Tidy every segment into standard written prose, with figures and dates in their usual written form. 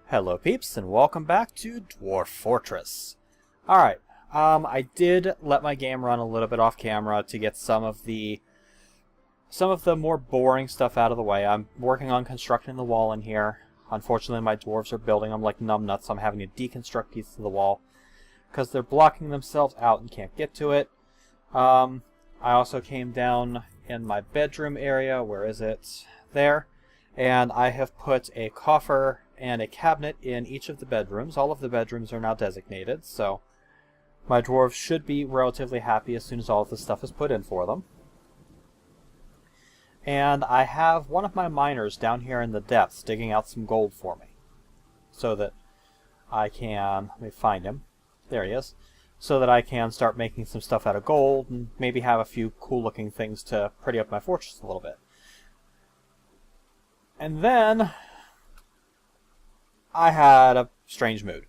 Hello peeps, and welcome back to Dwarf Fortress. Alright, I did let my game run a little bit off camera to get some of the more boring stuff out of the way. I'm working on constructing the wall in here. Unfortunately, my dwarves are building them like numbnuts, so I'm having to deconstruct pieces of the wall because they're blocking themselves out and can't get to it. I also came down in my bedroom area. Where is it? There. And I have put a coffer and a cabinet in each of the bedrooms. All of the bedrooms are now designated, so my dwarves should be relatively happy as soon as all of this stuff is put in for them. And I have one of my miners down here in the depths digging out some gold for me, so that I can, let me find him, there he is, so that I can start making some stuff out of gold and maybe have a few cool looking things to pretty up my fortress a little bit. And then I had a strange mood,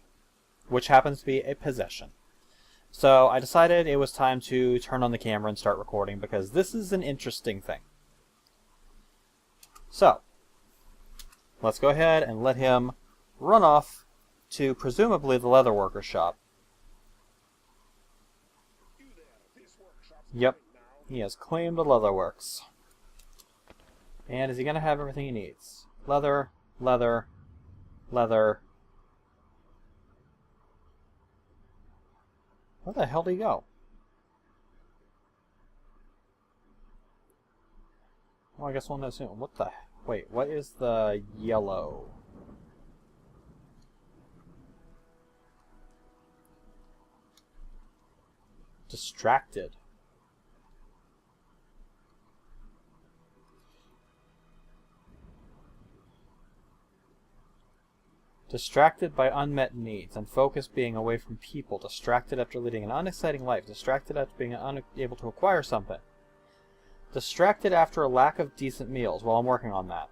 which happens to be a possession. So I decided it was time to turn on the camera and start recording because this is an interesting thing. So, let's go ahead and let him run off to presumably the leatherworker shop. Yep, he has claimed the leatherworks. And is he going to have everything he needs? Leather, leather, leather. Where the hell did he go? Well, I guess we'll know soon. What the... Wait, what is the yellow? Distracted. Distracted by unmet needs, and focus being away from people. Distracted after leading an unexciting life. Distracted after being unable to acquire something. Distracted after a lack of decent meals. Well, I'm working on that.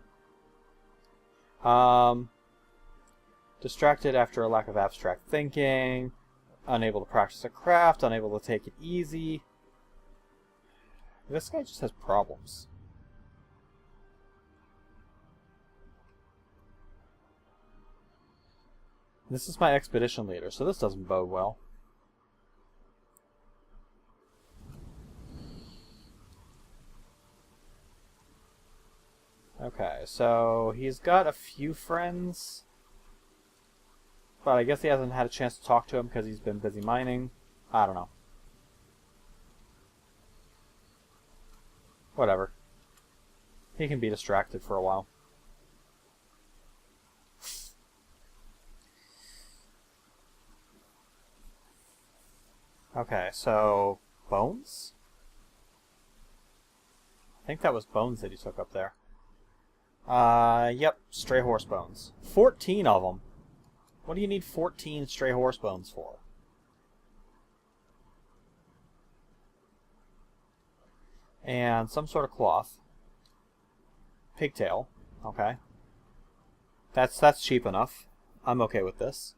Distracted after a lack of abstract thinking. Unable to practice a craft. Unable to take it easy. This guy just has problems. This is my expedition leader, so this doesn't bode well. Okay, so he's got a few friends, but I guess he hasn't had a chance to talk to him because he's been busy mining. I don't know. Whatever. He can be distracted for a while. Okay, so bones? I think that was bones that he took up there. Yep, stray horse bones. 14 of them. What do you need 14 stray horse bones for? And some sort of cloth. Pigtail. Okay. That's cheap enough. I'm okay with this.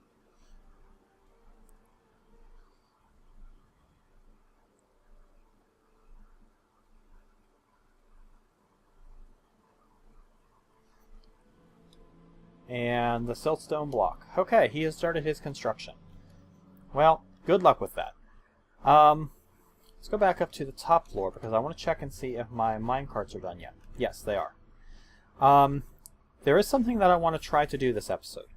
And the siltstone block. Okay, he has started his construction. Well, good luck with that. Let's go back up to the top floor because I want to check and see if my minecarts are done yet. Yes, they are. There is something that I want to try to do this episode.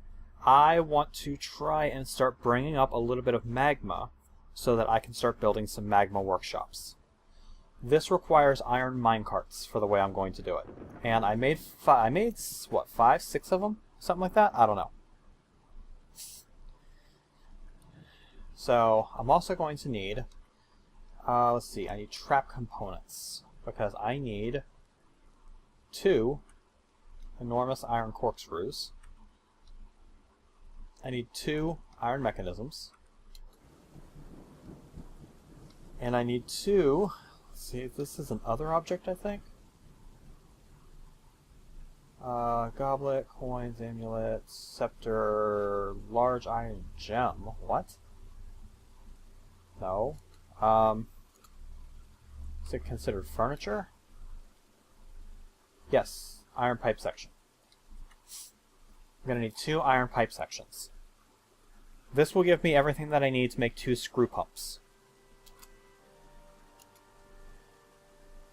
I want to try and start bringing up a little bit of magma so that I can start building some magma workshops. This requires iron minecarts for the way I'm going to do it. And I made what, 5, 6 of them? Something like that? I don't know. So, I'm also going to need, let's see, I need trap components. Because I need 2 enormous iron corkscrews. I need 2 iron mechanisms. And I need 2, let's see, this is an other object, I think. Goblet, coins, amulet, scepter, large iron gem. What? No. Is it considered furniture? Yes, iron pipe section. going to need 2 iron pipe sections. This will give me everything that I need to make 2 screw pumps.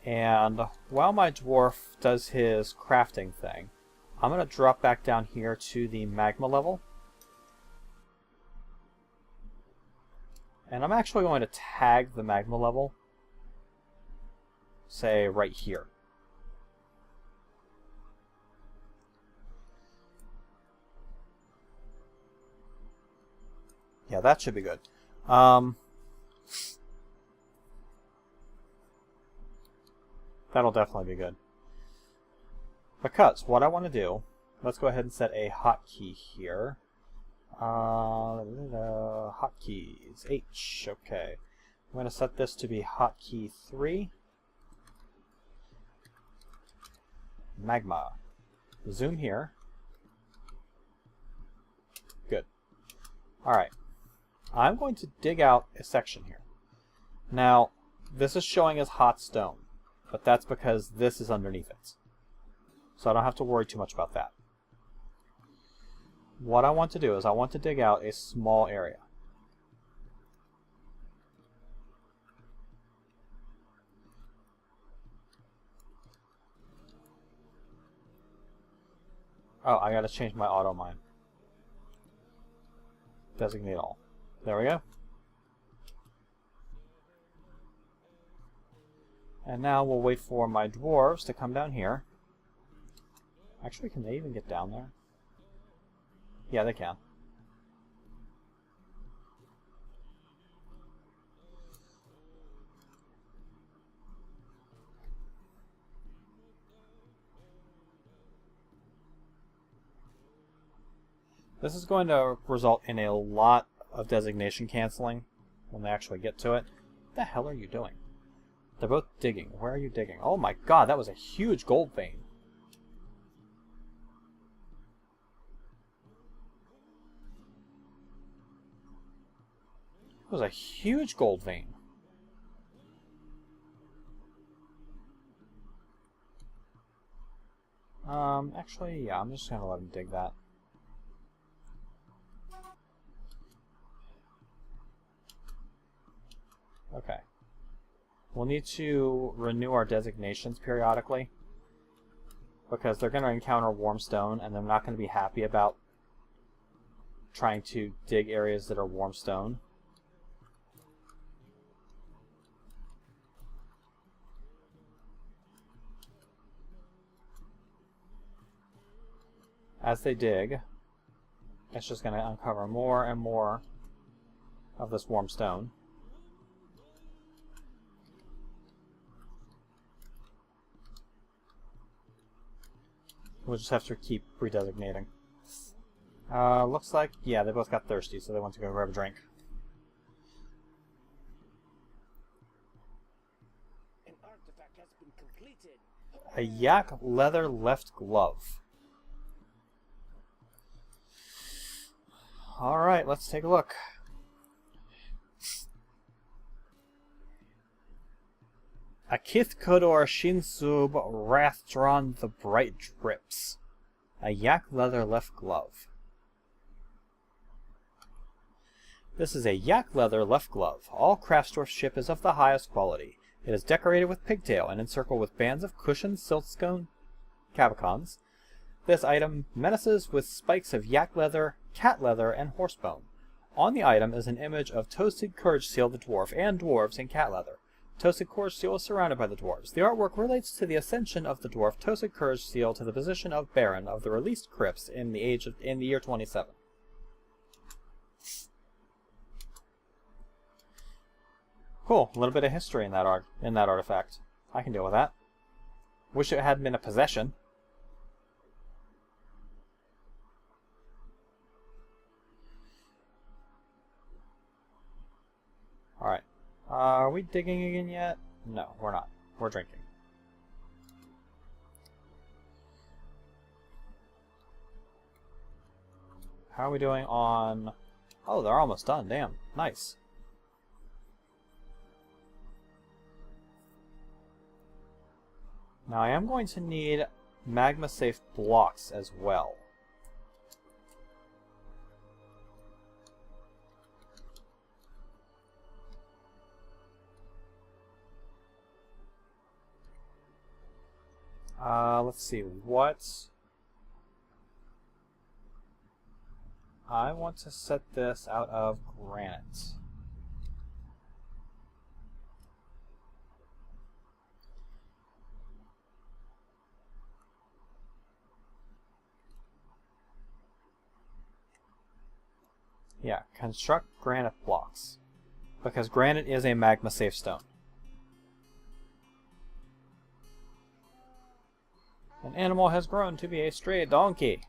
And while my dwarf does his crafting thing, I'm going to drop back down here to the magma level. And I'm actually going to tag the magma level, say right here. Yeah, that should be good. That'll definitely be good. Because what I want to do, let's go ahead and set a hotkey here. Hotkeys, H, okay. I'm going to set this to be hotkey 3. Magma. Zoom here. Good. Alright. I'm going to dig out a section here. Now, this is showing as hot stone, but that's because this is underneath it. So I don't have to worry too much about that. What I want to do is I want to dig out a small area. Oh, I gotta change my auto mine. Designate all. There we go. And now we'll wait for my dwarves to come down here. Actually, can they even get down there? Yeah, they can. This is going to result in a lot of designation canceling when they actually get to it. What the hell are you doing? They're both digging. Where are you digging? Oh my god, that was a huge gold vein. It was a huge gold vein. Actually, yeah, I'm just gonna let him dig that. Okay. We'll need to renew our designations periodically, because they're going to encounter warm stone, and they're not going to be happy about trying to dig areas that are warm stone. As they dig, it's just going to uncover more and more of this warm stone. We'll just have to keep redesignating. Looks like, yeah, they both got thirsty, so they want to go grab a drink. An artifact has been completed. A yak leather left glove. Alright, let's take a look. Akith Kodor Shinsub Rathdron the Bright Drips. A yak leather left glove. This is a yak leather left glove. All Craftsdwarf ship is of the highest quality. It is decorated with pigtail and encircled with bands of cushioned silkscone cabacons. This item menaces with spikes of yak leather, cat leather, and horsebone. On the item is an image of Toasted Courage Seal the Dwarf and dwarves in cat leather. Toasted Courage Seal is surrounded by the dwarves. The artwork relates to the ascension of the dwarf Toasted Courage Seal to the position of Baron of the released crypts in the year 27. Cool, a little bit of history in that artifact. I can deal with that. Wish it hadn't been a possession. Alright. Are we digging again yet? No, we're not. We're drinking. How are we doing on... Oh, they're almost done. Damn. Nice. Now I am going to need magma-safe blocks as well. Let's see, what... I want to set this out of granite. Yeah, construct granite blocks. Because granite is a magma safe stone. An animal has grown to be a stray donkey.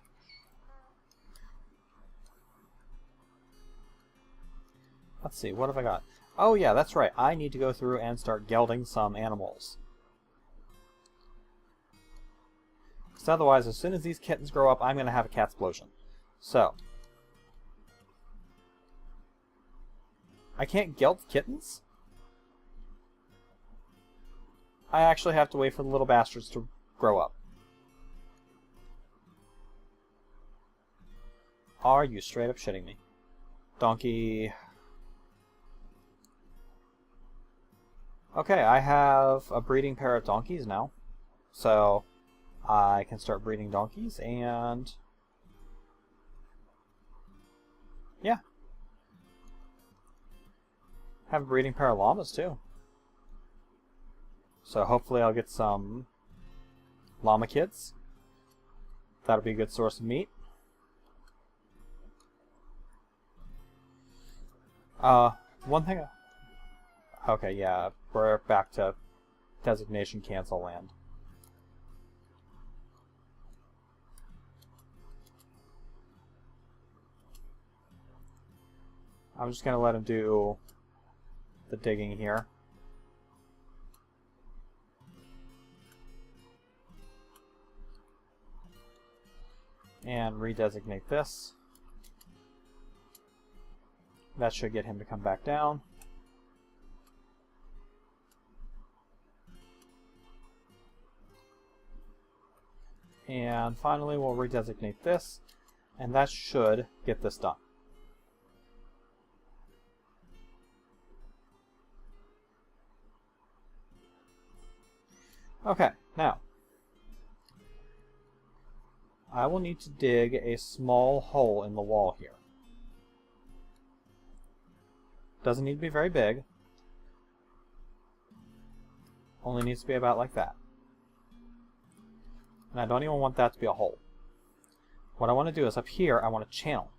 Let's see, what have I got? Oh yeah, that's right. I need to go through and start gelding some animals. Because otherwise, as soon as these kittens grow up, I'm going to have a cat explosion. So. I can't geld kittens? I actually have to wait for the little bastards to grow up. Are you straight up shitting me? Donkey... Okay, I have a breeding pair of donkeys now. So, I can start breeding donkeys, and... yeah. Have a breeding pair of llamas, too. So hopefully I'll get some llama kids. That'll be a good source of meat. One thing... Okay, yeah, we're back to designation cancel land. I'm just gonna let him do the digging here. And redesignate this. That should get him to come back down. And finally we'll redesignate this, and that should get this done. Okay, now I will need to dig a small hole in the wall here. Doesn't need to be very big. Only needs to be about like that. And I don't even want that to be a hole. What I want to do is up here, I want a channel.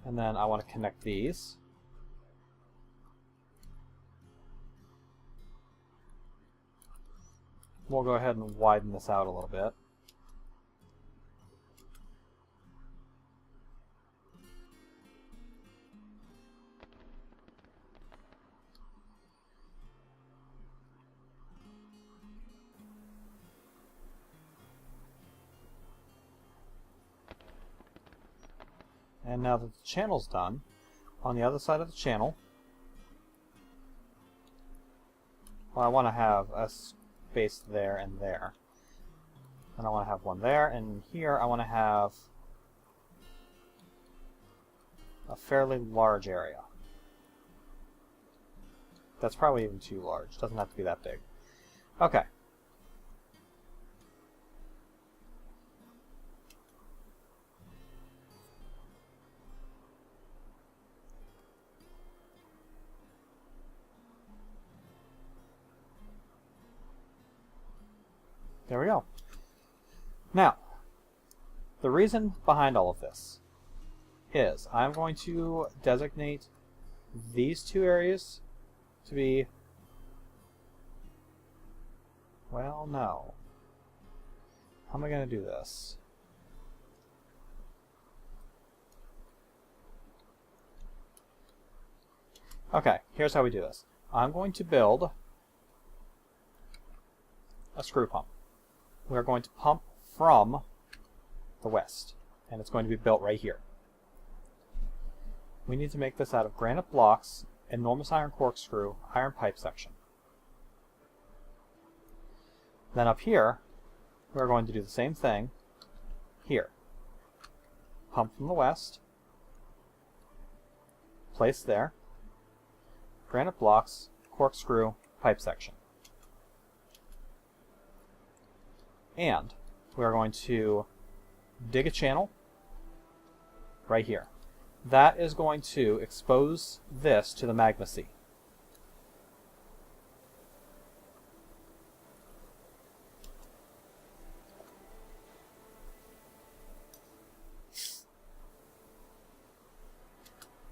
And then I want to connect these. We'll go ahead and widen this out a little bit. And now that the channel's done, on the other side of the channel, well, I want to have a space there and there. And I want to have one there, and here I want to have a fairly large area. That's probably even too large. Doesn't have to be that big. Okay. There we go. Now, the reason behind all of this is I'm going to designate these two areas to be... well, no. How am I going to do this? Okay, here's how we do this. I'm going to build a screw pump. We're going to pump from the west, and it's going to be built right here. We need to make this out of granite blocks, enormous iron corkscrew, iron pipe section. Then up here, we're going to do the same thing here. Pump from the west, place there, granite blocks, corkscrew pipe section. And we are going to dig a channel right here. That is going to expose this to the magma sea.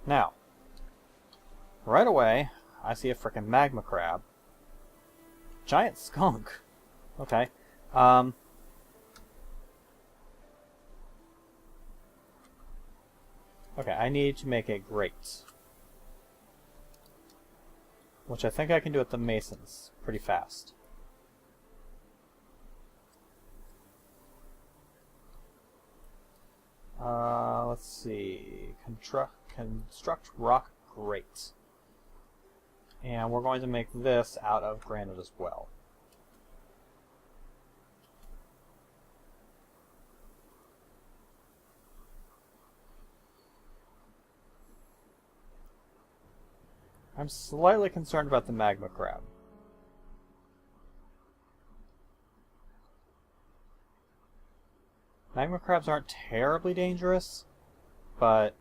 Now, right away, I see a frickin' magma crab. Giant skunk. Okay. Okay, I need to make a grate. Which I think I can do at the masons pretty fast. Let's see. Construct rock grate. And we're going to make this out of granite as well. I'm slightly concerned about the magma crab. Magma crabs aren't terribly dangerous, but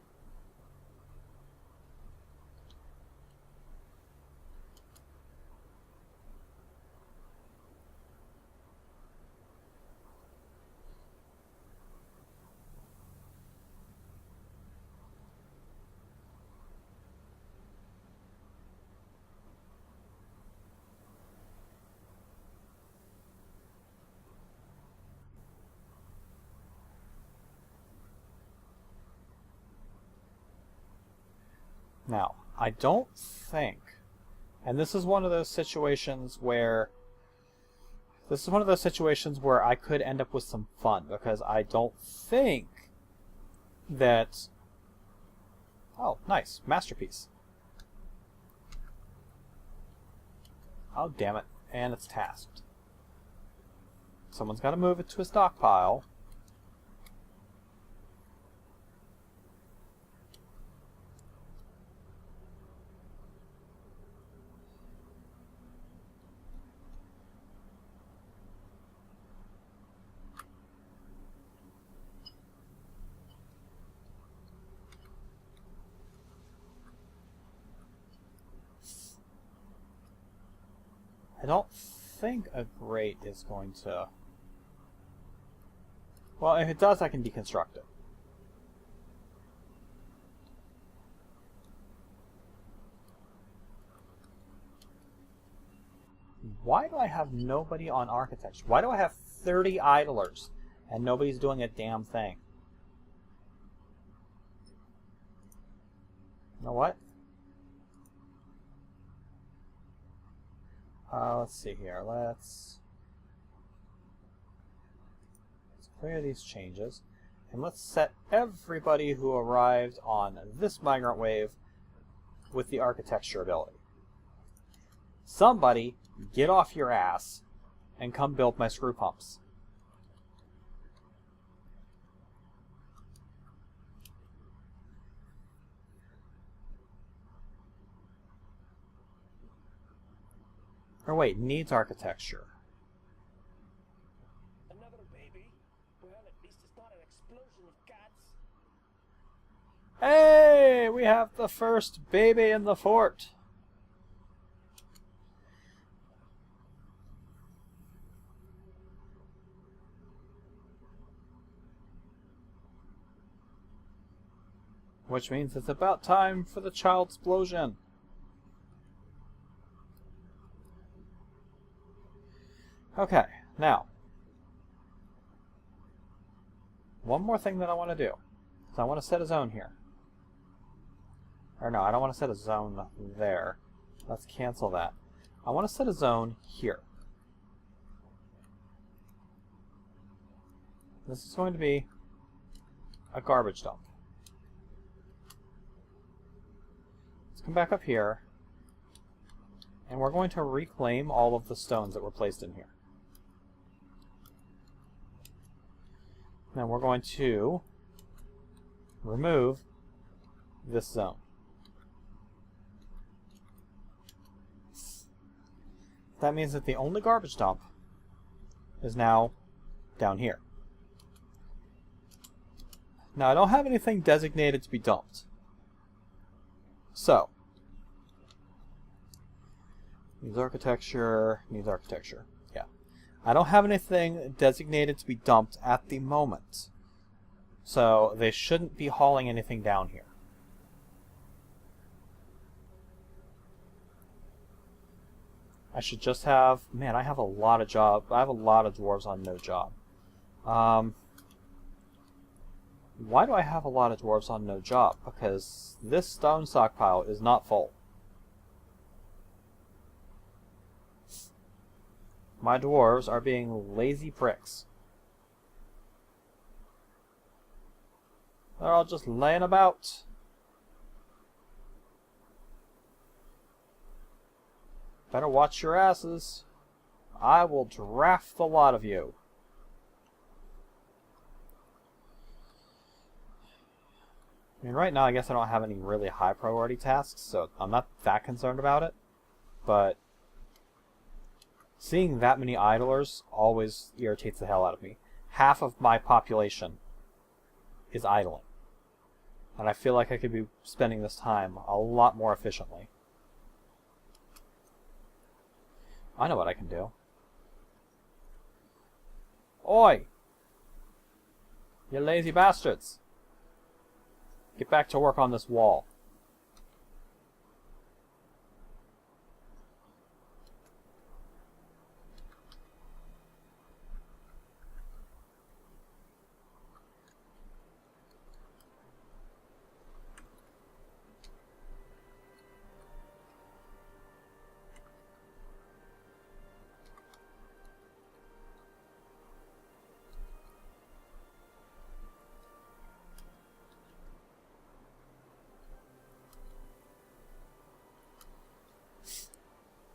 now, I don't think, and this is one of those situations where I could end up with some fun, because I don't think that, oh, nice, masterpiece. Oh, damn it, and it's tasked. Someone's got to move it to a stockpile. I don't think a grate is going to... Well, if it does, I can deconstruct it. Why do I have nobody on architecture? Why do I have 30 idlers and nobody's doing a damn thing? You know what? Let's see here. Let's clear these changes. And let's set everybody who arrived on this migrant wave with the architecture ability. Somebody get off your ass and come build my screw pumps. Or wait, needs architecture. Another baby? Well, at least it's not an explosion of cats. Hey, we have the first baby in the fort. Which means it's about time for the child's explosion. Okay, now, one more thing that I want to do. So I want to set a zone here. Or no, I don't want to set a zone there. Let's cancel that. I want to set a zone here. This is going to be a garbage dump. Let's come back up here, and we're going to reclaim all of the stones that were placed in here. Now we're going to remove this zone. that means that the only garbage dump is now down here. Now, I don't have anything designated to be dumped. So, needs architecture, yeah. I don't have anything designated to be dumped at the moment. So, they shouldn't be hauling anything down here. I should just have... Man, I have a lot of dwarves on no job. Why do I have a lot of dwarves on no job? Because this stone stockpile is not full. My dwarves are being lazy pricks. They're all just laying about. Better watch your asses. I will draft the lot of you. I mean, right now, I guess I don't have any really high priority tasks, so I'm not that concerned about it. But seeing that many idlers always irritates the hell out of me. Half of my population is idling. And I feel like I could be spending this time a lot more efficiently. I know what I can do. Oi! You lazy bastards! Get back to work on this wall.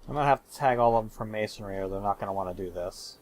I'm going to have to tag all of them from masonry or they're not going to want to do this.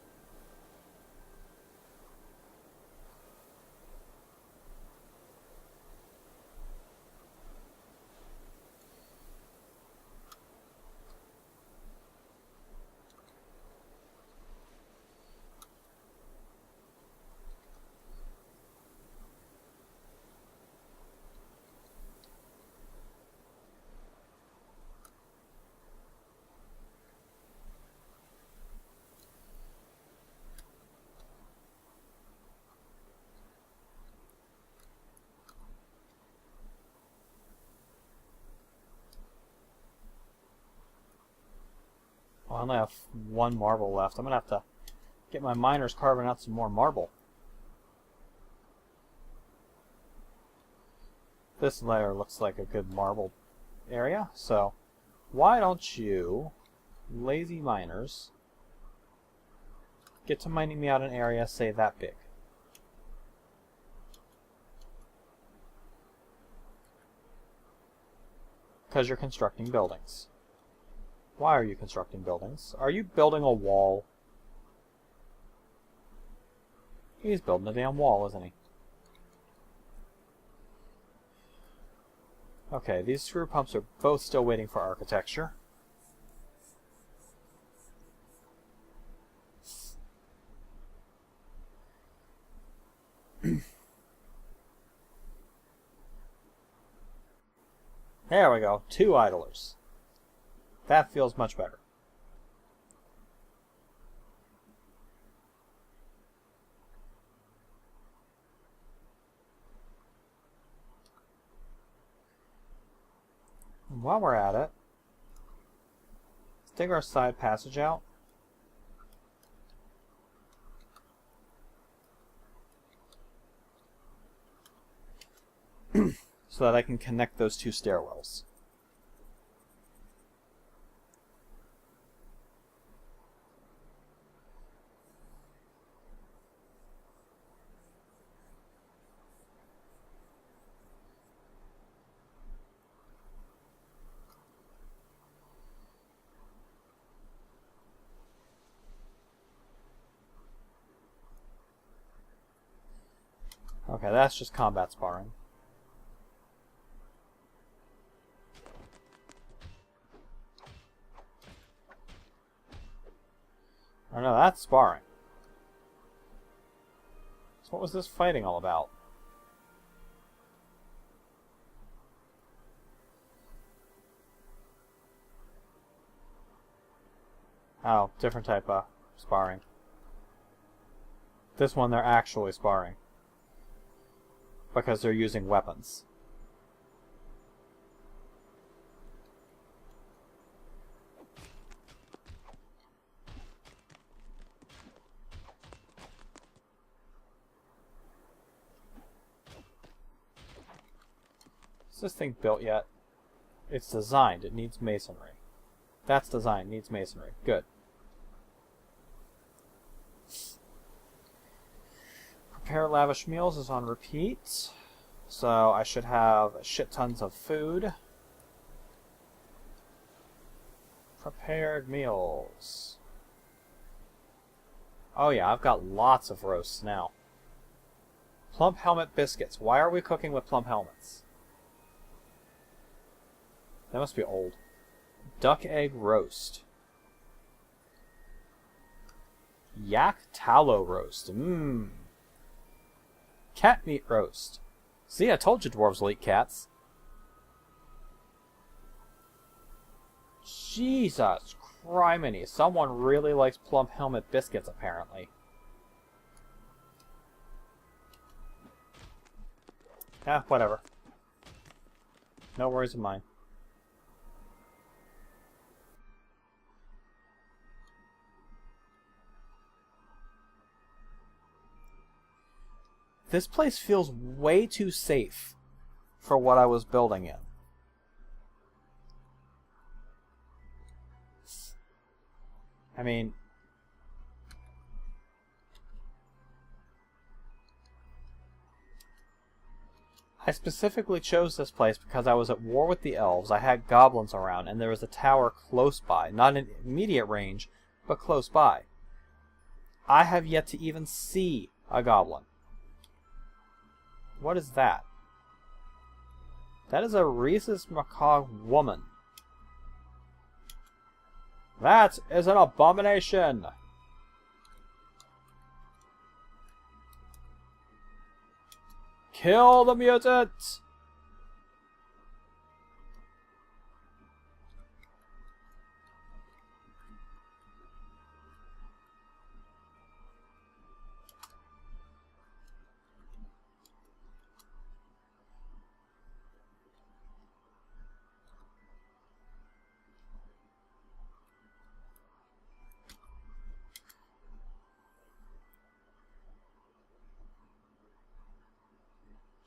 Well, I only have one marble left. I'm going to have to get my miners carving out some more marble. This layer looks like a good marble area, so why don't you, lazy miners, get to mining me out an area, say, that big. Because you're constructing buildings. Why are you constructing buildings? Are you building a wall? He's building a damn wall, isn't he? Okay, these screw pumps are both still waiting for architecture. There we go, 2 idlers. That feels much better. And while we're at it, let's dig our side passage out. So that I can connect those 2 stairwells. Okay, that's just combat sparring. Oh no, that's sparring. So what was this fighting all about? Oh, different type of sparring. This one they're actually sparring. Because they're using weapons. Is this thing built yet? It's designed. It needs masonry. That's designed. Needs masonry. Good. Prepare lavish meals is on repeat. So I should have shit tons of food. Prepared meals. Oh yeah, I've got lots of roasts now. Plump helmet biscuits. Why are we cooking with plump helmets? That must be old. Duck egg roast. Yak tallow roast. Mmm. Cat meat roast. See, I told you dwarves will eat cats. Jesus criminy. Someone really likes plump helmet biscuits, apparently. Ah, whatever. No worries of mine. This place feels way too safe for what I was building in. I mean, I specifically chose this place because I was at war with the elves, I had goblins around, and there was a tower close by. Not in immediate range, but close by. I have yet to even see a goblin. What is that? That is a rhesus macaw woman. That is an abomination! Kill the mutant!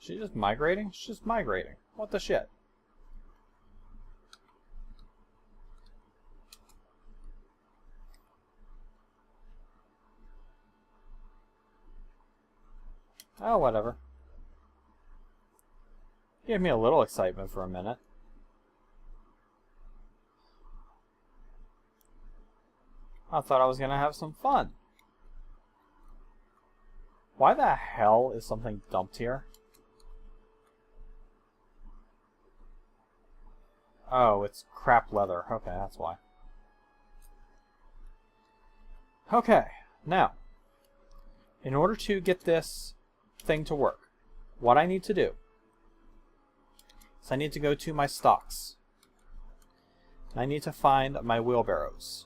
She's just migrating? She's just migrating. What the shit? Oh, whatever. Gave me a little excitement for a minute. I thought I was gonna have some fun. Why the hell is something dumped here? Oh, it's crap leather. Okay, that's why. Okay, now, in order to get this thing to work, what I need to do is I need to go to my stocks. I need to find my wheelbarrows.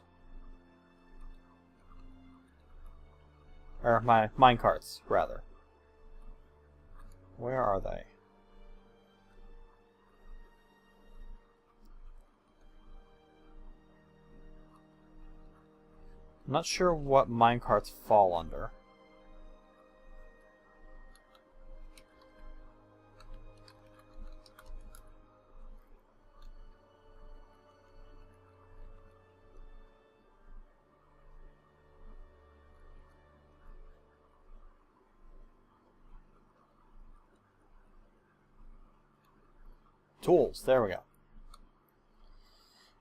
Or my minecarts, rather. Where are they? I'm not sure what minecarts fall under. Tools, there we go.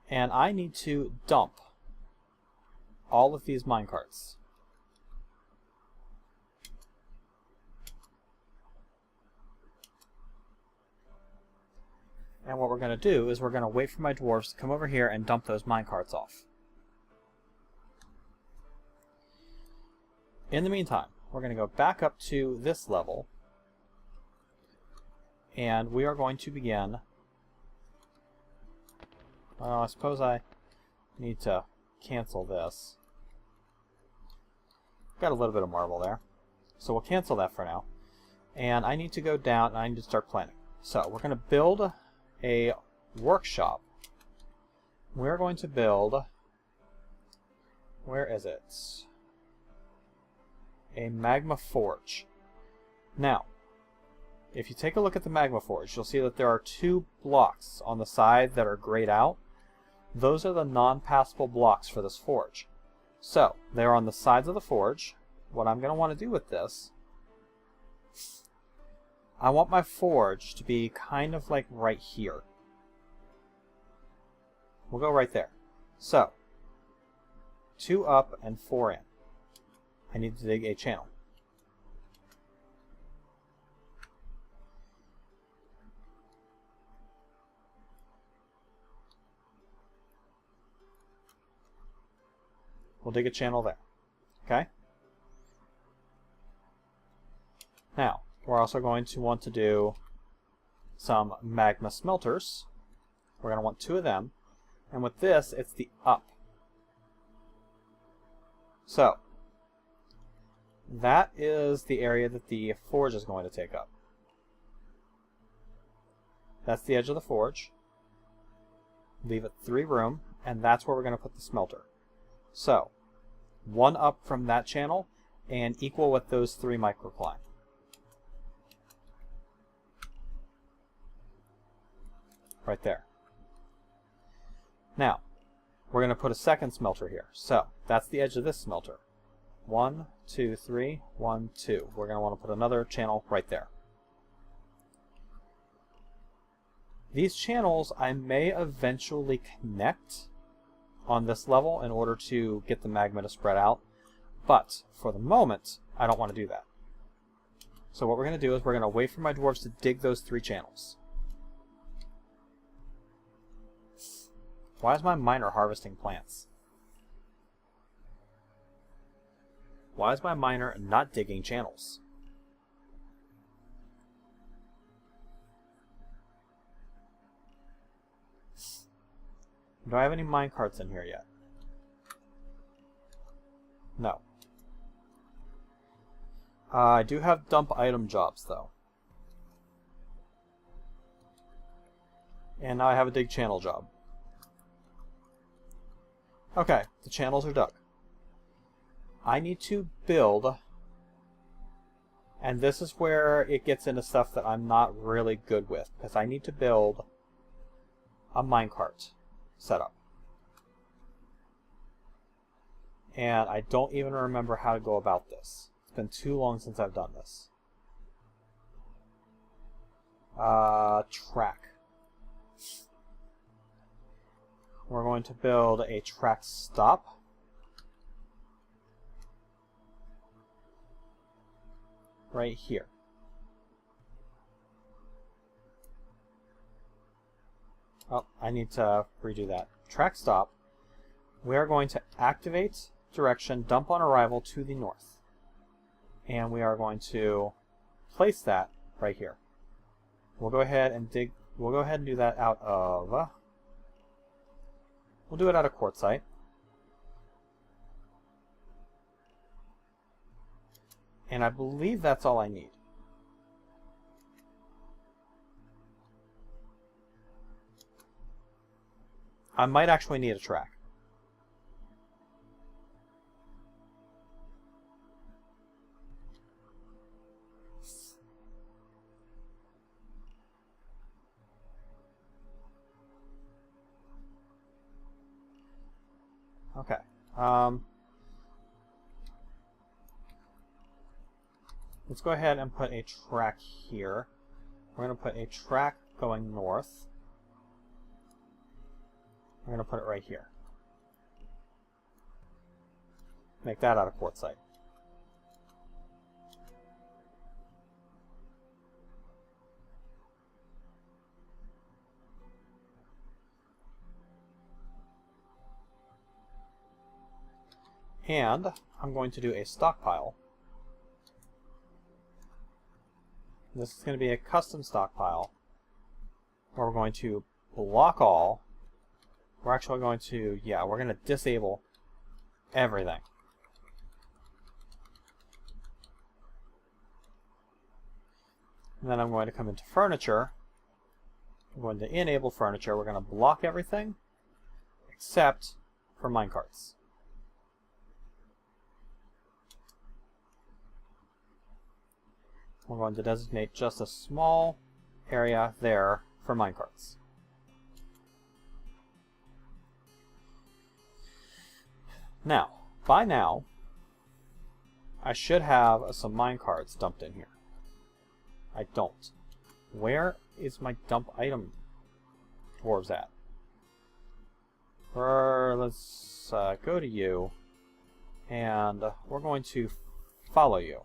And I need to dump all of these minecarts. And what we're going to do is we're going to wait for my dwarves to come over here and dump those minecarts off. in the meantime, we're going to go back up to this level, and we are going to begin. I suppose I need to cancel this. Got a little bit of marble there, so we'll cancel that for now. And I need to go down and I need to start planning. So we're going to build a workshop. We're going to build, where is it? A magma forge. Now, if you take a look at the magma forge, you'll see that there are 2 blocks on the side that are grayed out. Those are the non-passable blocks for this forge. So, they're on the sides of the forge. What I'm going to want to do with this, I want my forge to be kind of like right here. We'll go right there. So, 2 up and 4 in. I need to dig a channel. We'll dig a channel there. Okay? Now, we're also going to want to do some magma smelters. We're going to want 2 of them. And with this, it's the up. So, that is the area that the forge is going to take up. That's the edge of the forge. Leave it 3 room, and that's where we're going to put the smelter. So, 1 up from that channel, and equal with those 3 microcline. Right there. Now, we're going to put a second smelter here. So, that's the edge of this smelter. 1, 2, 3, 1, 2. We're going to want to put another channel right there. These channels I may eventually connect on this level in order to get the magma to spread out, but for the moment I don't want to do that. So what we're going to do is we're going to wait for my dwarves to dig those 3 channels. Why is my miner harvesting plants? Why is my miner not digging channels? Do I have any minecarts in here yet? No. I do have dump item jobs, though. And now I have a dig channel job. Okay, the channels are dug. I need to build, and this is where it gets into stuff that I'm not really good with, because I need to build a minecart setup. And I don't even remember how to go about this. It's been too long since I've done this. Track. We're going to build a track stop. Right here. Oh, I need to redo that. Track stop. We are going to activate direction, dump on arrival to the north. And we are going to place that right here. We'll go ahead and dig. We'll go ahead and do that out of. We'll do it out of quartzite. And I believe that's all I need. I might actually need a track. Okay. Let's go ahead and put a track here. We're going to put a track going north. We're going to put it right here. Make that out of quartzite. And I'm going to do a stockpile. This is going to be a custom stockpile where we're going to block all. We're actually going to, yeah, we're going to disable everything. And then I'm going to come into furniture. I'm going to enable furniture. We're going to block everything except for minecarts. We're going to designate just a small area there for minecarts. Now, by now, I should have some minecarts dumped in here. I don't. Where is my dump item dwarves at? Let's go to you, and we're going to follow you.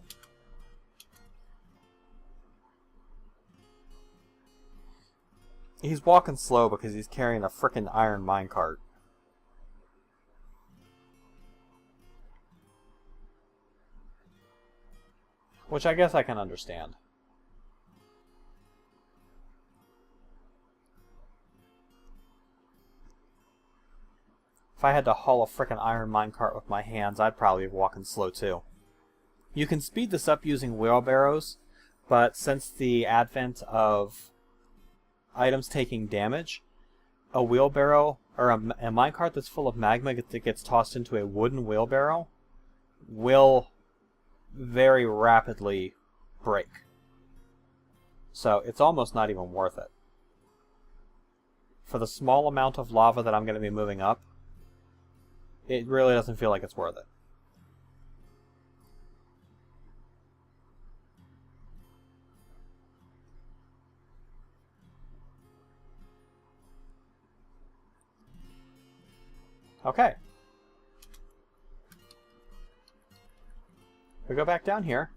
He's walking slow because he's carrying a frickin' iron minecart. Which I guess I can understand. If I had to haul a frickin' iron minecart with my hands, I'd probably be walking slow too. You can speed this up using wheelbarrows, but since the advent of items taking damage, a wheelbarrow or a minecart that's full of magma that gets tossed into a wooden wheelbarrow will very rapidly break. So it's almost not even worth it. For the small amount of lava that I'm going to be moving up, it really doesn't feel like it's worth it. Okay. If we go back down here,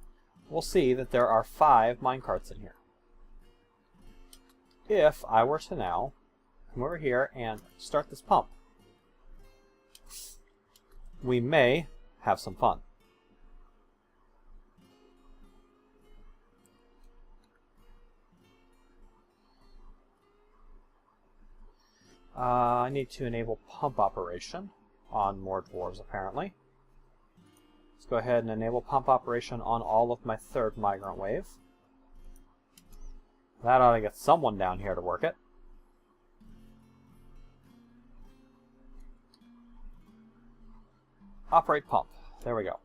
we'll see that there are 5 minecarts in here. If I were to now come over here and start this pump, we may have some fun. I need to enable pump operation on more dwarves, apparently. Let's go ahead and enable pump operation on all of my 3rd migrant wave. That ought to get someone down here to work it. Operate pump. There we go.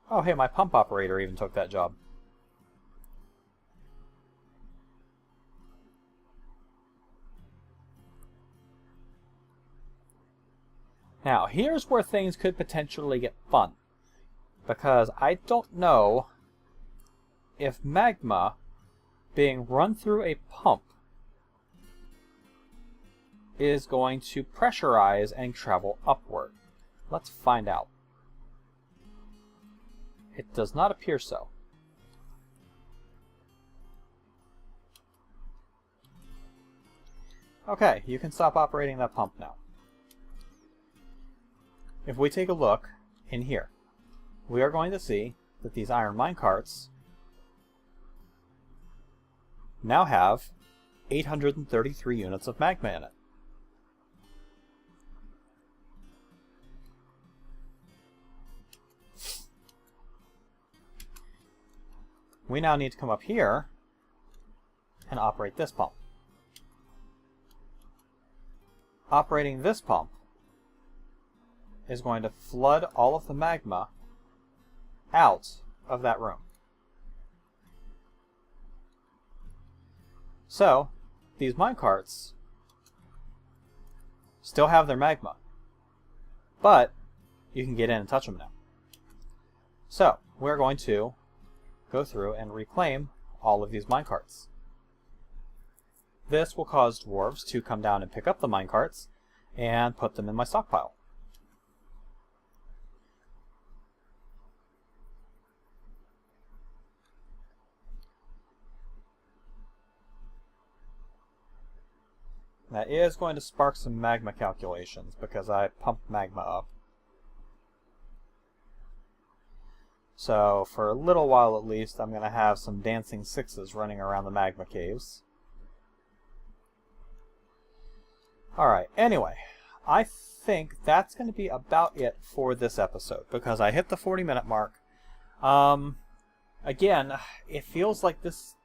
Oh, hey, my pump operator even took that job. Now, here's where things could potentially get fun. Because I don't know if magma being run through a pump is going to pressurize and travel upward. Let's find out. It does not appear so. Okay, you can stop operating that pump now. If we take a look in here, we are going to see that these iron minecarts now have 833 units of magma in it. We now need to come up here and operate this pump. Operating this pump is going to flood all of the magma out of that room. So, these minecarts still have their magma, but you can get in and touch them now. So, we're going to go through and reclaim all of these minecarts. This will cause dwarves to come down and pick up the minecarts and put them in my stockpile. That is going to spark some magma calculations because I pumped magma up. So for a little while at least, I'm going to have some dancing sixes running around the magma caves. Alright, anyway, I think that's going to be about it for this episode, because I hit the 40-minute mark. Again, it feels like it's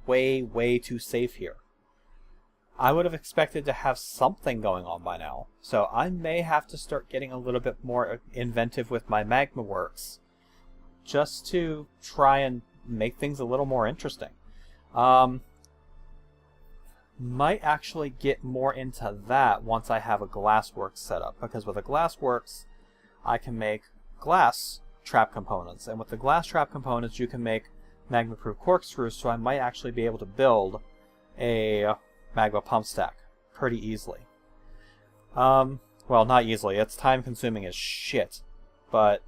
way too safe here. I would have expected to have something going on by now, so I may have to start getting a little bit more inventive with my magma works, just to try and make things a little more interesting. Might actually get more into that once I have a glassworks set up, because with a glassworks I can make glass trap components, and with the glass trap components you can make magma proof corkscrews, so I might actually be able to build a magma pump stack pretty easily. Well, not easily, it's time consuming as shit, but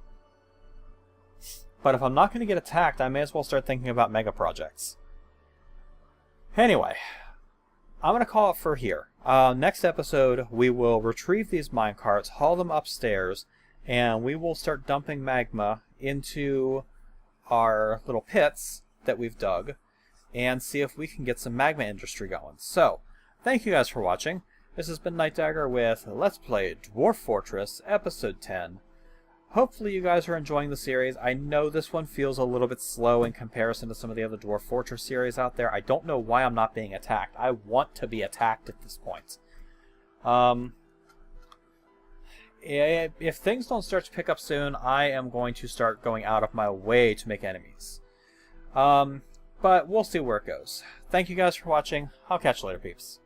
if I'm not going to get attacked, I may as well start thinking about mega projects. Anyway, I'm going to call it for here. Next episode, we will retrieve these minecarts, haul them upstairs, and we will start dumping magma into our little pits that we've dug, and see if we can get some magma industry going. So, thank you guys for watching. This has been Night Dagger with Let's Play Dwarf Fortress, Episode 10. Hopefully you guys are enjoying the series. I know this one feels a little bit slow in comparison to some of the other Dwarf Fortress series out there. I don't know why I'm not being attacked. I want to be attacked at this point. If things don't start to pick up soon, I am going to start going out of my way to make enemies. But we'll see where it goes. Thank you guys for watching. I'll catch you later, peeps.